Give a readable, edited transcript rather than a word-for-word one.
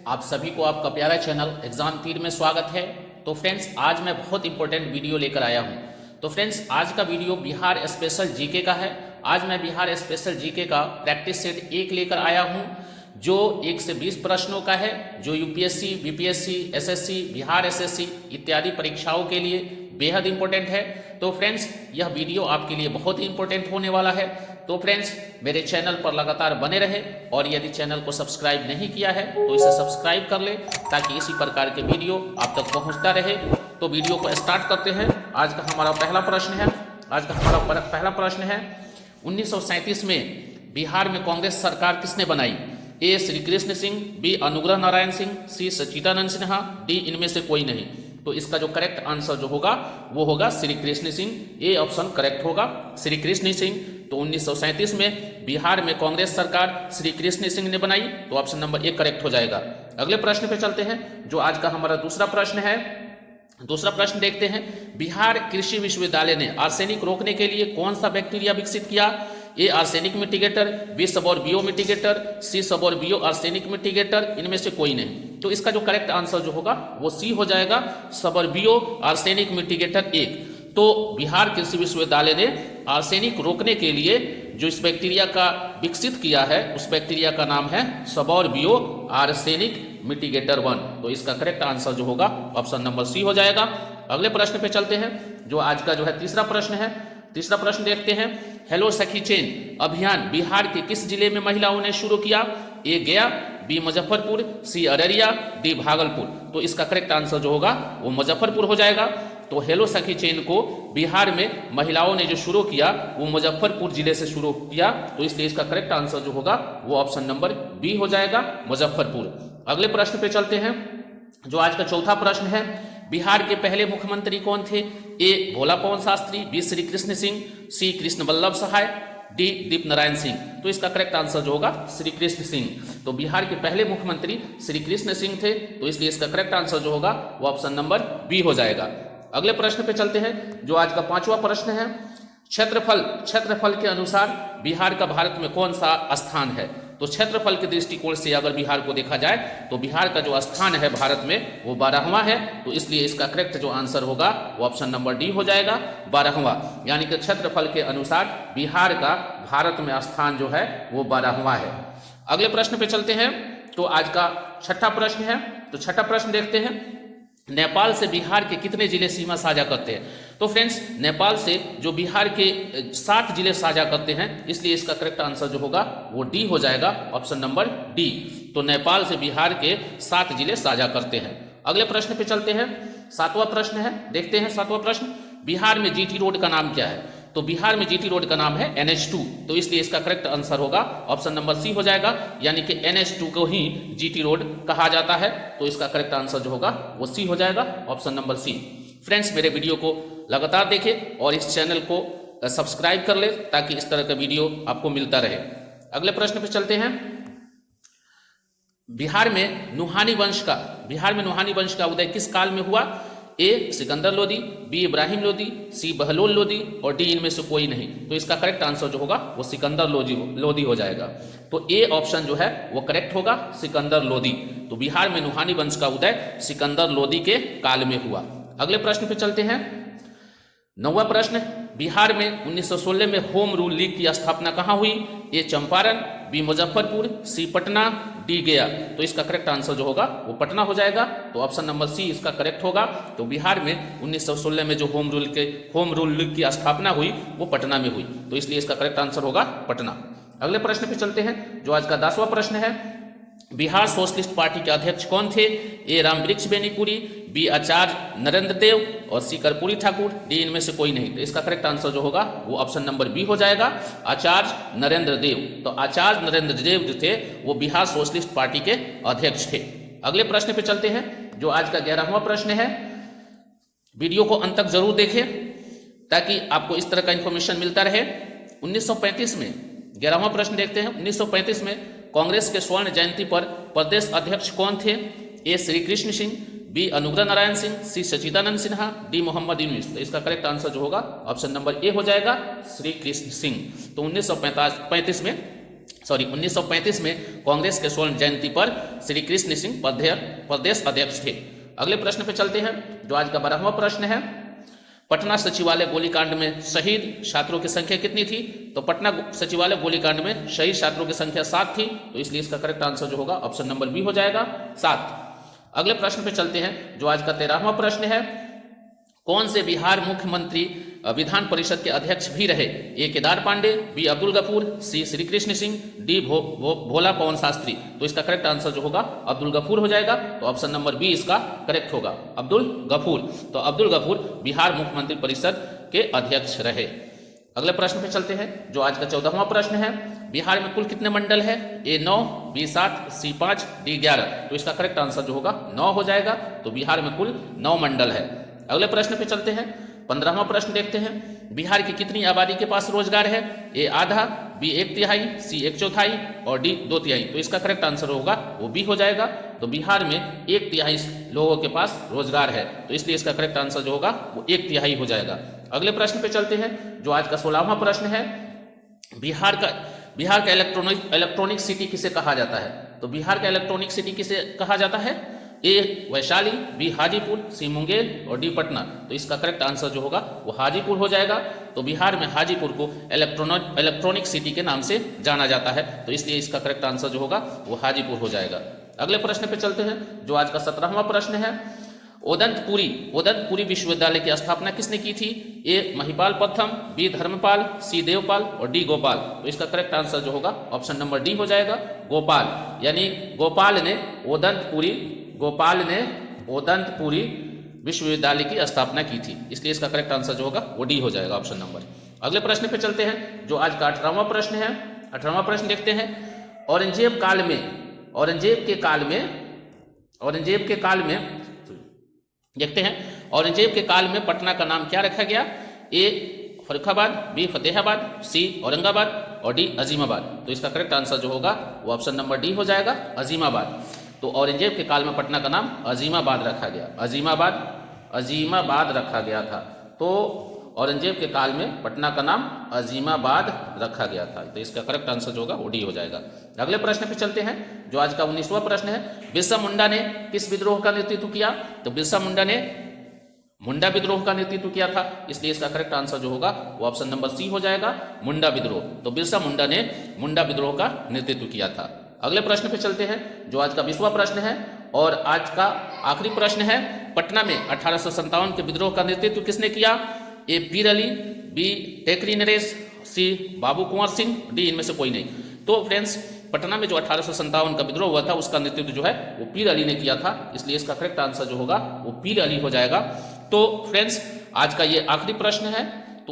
आप सभी को आपका प्यारा चैनल एग्जाम तीर में स्वागत है। तो फ्रेंड्स, आज मैं बहुत इंपॉर्टेंट वीडियो लेकर आया हूं। तो फ्रेंड्स, आज का वीडियो बिहार स्पेशल जीके का है। आज मैं बिहार स्पेशल जीके का प्रैक्टिस सेट 1 लेकर आया हूं, जो 1 से 20 प्रश्नों का है, जो UPSC, BPSC, SSC, Bihar SSC इत्यादि परीक्षाओं के लिए बेहद इंपॉर्टेंट है। तो फ्रेंड्स, यह वीडियो आपके लिए बहुत ही इंपॉर्टेंट होने वाला है। तो फ्रेंड्स, मेरे चैनल पर लगातार बने रहे और यदि चैनल को सब्सक्राइब नहीं किया है तो इसे सब्सक्राइब कर ले, ताकि इसी प्रकार के वीडियो आप तक पहुंचता रहे। तो वीडियो को स्टार्ट करते हैं। आज का हमारा पहला प्रश्न है 1937 में बिहार में कांग्रेस सरकार किसने बनाई? ए श्री कृष्ण सिंह, बी अनुग्रह नारायण सिंह, सी सच्चिदानंद सिन्हा, डी इनमें से कोई नहीं। तो इसका जो करेक्ट आंसर जो होगा वो होगा Shri Krishna Singh. A option correct होगा, श्री कृष्ण सिंह। तो 1937 में बिहार में कांग्रेस सरकार श्री कृष्ण सिंह ने बनाई, तो ऑप्शन नंबर 1 करेक्ट हो जाएगा। अगले प्रश्न पे चलते हैं, जो आज का हमारा दूसरा प्रश्न है। दूसरा प्रश्न देखते हैं, बिहार कृषि विश्वविद्यालय ने आर्सेनिक रोकने के लिए कौन सा बैक्टीरिया विकसित किया? ए आर्सेनिक मिटिगेटर, बी सबॉर्बियो मिटिगेटर, सी सबॉर्बियो आर्सेनिक मिटिगेटर, इनमें से कोई नहीं। तो इसका जो करेक्ट आंसर जो होगा वो सी हो जाएगा, सबॉर्बियो आर्सेनिक मिटिगेटर 1। तो बिहार कृषि विश्वविद्यालय ने आर्सेनिक रोकने के लिए जो इस बैक्टीरिया का विकसित किया है, उस बैक्टीरिया का नाम है सबॉर्बियो आर्सेनिक मिटिगेटर 1। तो इसका करेक्ट आंसर जो होगा ऑप्शन नंबर सी हो जाएगा। अगले प्रश्न पे चलते हैं, जो आज का जो है तीसरा प्रश्न है। तीसरा प्रश्न देखते हैं, हेलो सखी चेन अभियान बिहार के किस जिले में महिलाओं ने शुरू किया? ए गया, बी मुजफ्फरपुर, सी अररिया, डी भागलपुर। तो इसका करेक्ट आंसर जो होगा वो मुजफ्फरपुर हो जाएगा। तो हेलो सखी चेन को बिहार में महिलाओं ने जो शुरू किया वो मुजफ्फरपुर जिले से शुरू किया, तो इसलिए इसका करेक्ट आंसर जो होगा वो ऑप्शन नंबर बी हो जाएगा, मुजफ्फरपुर। अगले प्रश्न पे चलते हैं, जो आज का चौथा प्रश्न है, बिहार के पहले मुख्यमंत्री कौन थे? ए भोला पवन शास्त्री, बी श्री कृष्ण सिंह, सी कृष्ण वल्लभ सहाय, डी दीप नारायण सिंह। तो इसका करेक्ट आंसर जो होगा श्री कृष्ण सिंह। तो बिहार के पहले मुख्यमंत्री श्री कृष्ण सिंह थे, तो इसलिए इसका करेक्ट आंसर जो होगा वो ऑप्शन नंबर बी हो जाएगा। अगले प्रश्न पे चलते हैं, जो आज का पांचवा प्रश्न है, क्षेत्रफल के अनुसार बिहार का भारत में कौन सा स्थान है? तो क्षेत्रफल के दृष्टिकोण से अगर बिहार को देखा जाए तो बिहार का जो स्थान है भारत में वो 12वां है, तो इसलिए इसका करेक्ट जो आंसर होगा वो ऑप्शन नंबर डी हो जाएगा, 12वां। यानी कि क्षेत्रफल के अनुसार बिहार का भारत में स्थान जो है वो 12वां है। अगले प्रश्न पे चलते हैं, तो आज का छठा प्रश्न है। तो छठा प्रश्न देखते हैं, नेपाल से बिहार के कितने जिले सीमा साझा करते हैं? तो फ्रेंड्स, नेपाल से जो बिहार के 7 जिले साझा करते हैं, इसलिए इसका करेक्ट आंसर जो होगा वो डी हो जाएगा, ऑप्शन नंबर डी। तो नेपाल से बिहार के 7 जिले साझा करते हैं। अगले प्रश्न पे चलते हैं, सातवां प्रश्न है, देखते हैं सातवां प्रश्न, बिहार में जीटी रोड का नाम क्या है? तो बिहार में जीटी रोड का नाम है NH2, तो इसलिए इसका करेक्ट आंसर होगा ऑप्शन नंबर सी हो जाएगा, यानी कि NH2 को ही जीटी रोड कहा जाता है। तो इसका करेक्ट आंसर जो होगा वो सी हो जाएगा, ऑप्शन नंबर सी। फ्रेंड्स, मेरे वीडियो को लगातार देखें और इस चैनल को सब्सक्राइब कर ले, ताकि इस तरह का वीडियो आपको मिलता रहे। अगले प्रश्न पे चलते हैं, बिहार में नुहानी वंश का उदय किस काल में हुआ? ए सिकंदर लोदी, बी इब्राहिम लोदी, सी बहलोल लोदी, और डी इनमें से कोई नहीं। तो इसका करेक्ट आंसर जो होगा वो सिकंदर लोदी हो जाएगा। तो ए ऑप्शन जो है वो करेक्ट होगा, सिकंदर लोदी। तो बिहार में नुहानी वंश का उदय सिकंदर लोदी के काल में हुआ। अगले प्रश्न पे चलते हैं, 9वां प्रश्न, बिहार में 1916 में होम रूल लीग की स्थापना कहाँ हुई? ए चंपारण, बी मुजफ्फरपुर, सी पटना, डी गया। तो इसका करेक्ट आंसर जो होगा वो पटना हो जाएगा, तो ऑप्शन नंबर सी इसका करेक्ट होगा। तो बिहार में 1916 में जो होम रूल लीग की स्थापना हुई वो पटना में हुई, तो इसलिए इसका करेक्ट आंसर होगा पटना। अगले प्रश्न पे चलते हैं, जो आज का 10वां प्रश्न है, बिहार सोशलिस्ट पार्टी के अध्यक्ष कौन थे? ए रामवृक्ष बेनीपुरी, बी आचार्य नरेंद्र देव, और सी कर्पूरी ठाकुर, डी इनमें से कोई नहीं। तो इसका करेक्ट आंसर जो होगा वो ऑप्शन नंबर बी हो जाएगा, आचार्य नरेंद्र देव। तो आचार्य नरेंद्र देव जो थे वो बिहार सोशलिस्ट पार्टी के अध्यक्ष थे। अगले प्रश्न पे चलते हैं, जो आज का 11वां प्रश्न है। वीडियो को अंत तक जरूर देखें ताकि आपको इस तरह का इंफॉर्मेशन मिलता रहे। 1935 में 11वां प्रश्न देखते हैं, 1935 में कांग्रेस के स्वर्ण जयंती पर प्रदेश अध्यक्ष कौन थे? ए श्री कृष्ण सिंह, बी अनुग्रह नारायण सिंह, सी सच्चिदानंद सिन्हा, डी मोहम्मद यूनुस। तो इसका करेक्ट आंसर जो होगा ऑप्शन नंबर ए हो जाएगा, श्री कृष्ण सिंह। तो 1935 में 1935 में कांग्रेस के स्वर्ण जयंती पर श्री कृष्ण सिंह प्रदेश अध्यक्ष थे। अगले प्रश्न पे चलते हैं, जो आज का 12वां प्रश्न है। पटना सचिवालय गोलीकांड में शहीद छात्रों की संख्या कितनी थी? तो पटना सचिवालय गोलीकांड में शहीद छात्रों की संख्या 7 थी, तो इसलिए इसका करेक्ट आंसर जो होगा ऑप्शन नंबर बी हो जाएगा, 7। अगले प्रश्न पे चलते हैं, जो आज का 13वां प्रश्न है। कौन से बिहार मुख्यमंत्री विधान परिषद के अध्यक्ष भी रहे? ए केदार पांडे, बी अब्दुल गफूर, सी श्री कृष्ण सिंह, डी भोला पवन शास्त्री। तो इसका करेक्ट आंसर जो होगा अब्दुल गफूर हो जाएगा, तो ऑप्शन नंबर बी इसका करेक्ट होगा, अब्दुल गफूर। तो अब्दुल गफूर बिहार मुख्यमंत्री परिषद के अध्यक्ष रहे। अगले प्रश्न पे चलते हैं, जो आज का 14वां प्रश्न है। बिहार में कुल कितने मंडल है? ए 9, बी 7, सी 5, डी 11। तो इसका करेक्ट आंसर जो होगा 9 हो जाएगा। तो बिहार में कुल 9 मंडल है। अगले प्रश्न पे चलते हैं, 15वां प्रश्न देखते हैं। बिहार की कितनी आबादी के पास रोजगार है? ए आधा, बी 1/3, सी 1/4 और डी 2/3। तो इसका करेक्ट आंसर होगा वो बी हो जाएगा। तो बिहार में 1/3 लोगों के पास रोजगार है, तो इसलिए इसका करेक्ट आंसर जो होगा वो 1/3 हो जाएगा। अगले प्रश्न पे चलते हैं, जो आज का 16वां प्रश्न है। बिहार का इलेक्ट्रॉनिक सिटी किसे कहा जाता है? तो बिहार का इलेक्ट्रॉनिक सिटी किसे कहा जाता है? ए वैशाली, बी हाजीपुर, सी मुंगेर और डी पटना। तो इसका करेक्ट आंसर जो होगा वो हाजीपुर हो जाएगा। तो बिहार में हाजीपुर को इलेक्ट्रॉनिक सिटी के नाम से जाना जाता है, तो इसलिए इसका करेक्ट आंसर जो होगा वो हाजीपुर हो जाएगा। अगले प्रश्न पे चलते हैं, जो आज का 17वां प्रश्न है। ओदंतपुरी विश्वविद्यालय की स्थापना किसने की थी? ए महिपाल प्रथम, बी धर्मपाल, सी देवपाल और डी गोपाल। तो इसका करेक्ट आंसर जो होगा ऑप्शन नंबर डी हो जाएगा, गोपाल। यानी गोपाल ने ओदंतपुरी विश्वविद्यालय की स्थापना की थी, इसलिए इसका करेक्ट आंसर जो होगा वो डी हो जाएगा, ऑप्शन नंबर। अगले प्रश्न पे चलते हैं, जो आज का 18वां प्रश्न है। 18वां प्रश्न देखते हैं। औरंगजेब के काल में देखते हैं, औरंगजेब के काल में पटना का नाम क्या रखा गया? ए फर्रुखाबाद, बी फतेहाबाद, सी औरंगाबाद और डी अजीमाबाद। तो इसका करेक्ट आंसर जो होगा वो ऑप्शन नंबर डी हो जाएगा, अजीमाबाद। तो औरंगजेब के काल में पटना का नाम अजीमाबाद रखा गया, अजीमाबाद रखा गया था। तो औरंगजेब के काल में पटना का नाम अजीमाबाद रखा गया था, तो इसका करेक्ट आंसर जो होगा वो डी हो जाएगा। अगले प्रश्न पे चलते हैं, जो आज का 19वां प्रश्न है। बिरसा मुंडा ने किस विद्रोह का नेतृत्व किया? तो बिरसा मुंडा ने मुंडा विद्रोह का नेतृत्व किया था, इसलिए इसका करेक्ट आंसर जो होगा वो ऑप्शन नंबर सी हो जाएगा, मुंडा विद्रोह। तो बिरसा मुंडा ने मुंडा विद्रोह का नेतृत्व किया था। अगले प्रश्न पे चलते हैं, जो आज का 20वां प्रश्न है और आज का आखिरी प्रश्न है। पटना में 1857 के विद्रोह का नेतृत्व किसने किया? ए पीर अली, बी टेकरी नरेश, सी बाबू कुंवर सिंह, डी इनमें से कोई नहीं। तो फ्रेंड्स, पटना में जो 1857 का विद्रोह हुआ था उसका नेतृत्व जो है वो पीर अली ने किया था, इसलिए इसका करेक्ट आंसर जो होगा वो पीर अली हो जाएगा। तो फ्रेंड्स, आज का ये आखिरी प्रश्न है